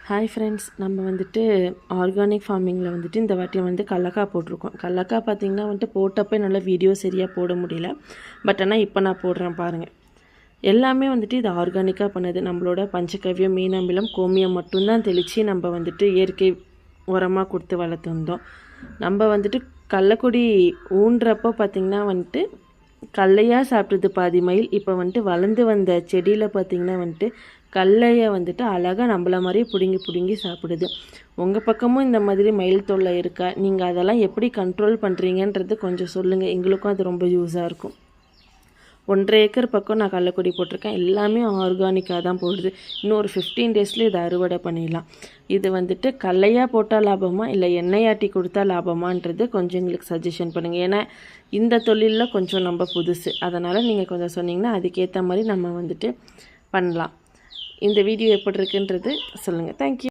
Hi friends, நம்ம வந்துட்டு organic ஃபார்மிங்கில் வந்துட்டு இந்த வாட்டி வந்து கடலக்காய் போட்டிருக்கோம். கடலக்காய் பார்த்திங்கன்னா வந்துட்டு போட்டப்போ என்னால் வீடியோ சரியாக போட முடியல. பட் ஆனால் இப்போ நான் போடுறேன் பாருங்கள். எல்லாமே வந்துட்டு இது ஆர்கானிக்காக பண்ணது. நம்மளோட பஞ்சகவ்யம், மீனாமிலம், கோமியம் மட்டும்தான் தெளித்து நம்ம வந்துட்டு இயற்கை உரமாக கொடுத்து வளர்த்துருந்தோம். நம்ம வந்துட்டு கடலக்கொடி ஊன்றப்போ பார்த்திங்கன்னா வந்துட்டு கடலையாக சாப்பிட்றது பாதி மயில். இப்போ வந்துட்டு வளர்ந்து வந்த செடியில் பார்த்திங்கன்னா வந்துட்டு கடலையை வந்துட்டு அழகாக நம்மள மாதிரியே பிடுங்கி சாப்பிடுது. உங்கள் பக்கமும் இந்த மாதிரி மயில் தொல்லை இருக்கா? நீங்கள் அதெல்லாம் எப்படி கண்ட்ரோல் பண்ணுறீங்கன்றது கொஞ்சம் சொல்லுங்கள். எங்களுக்கும் அது ரொம்ப யூஸாக இருக்கும். 1.5 ஏக்கர் பக்கம் நான் கடலக்கொடி போட்டிருக்கேன். எல்லாமே ஆர்கானிக்காக தான் போடுது. இன்னும் ஒரு 15 டேஸில் இதை அறுவடை பண்ணிடலாம். இது வந்துட்டு கடலையாக போட்டால் லாபமா இல்லை எண்ணெயாட்டி கொடுத்தா லாபமான்றது கொஞ்சம் எங்களுக்கு சஜஷன் பண்ணுங்கள். ஏன்னா இந்த தொழிலில் கொஞ்சம் நம்ம புதுசு. அதனால் நீங்கள் கொஞ்சம் சொன்னீங்கன்னா அதுக்கேற்ற மாதிரி நம்ம வந்துட்டு பண்ணலாம். இந்த வீடியோ எப்படி இருக்குன்றது சொல்லுங்கள். தேங்க்யூ.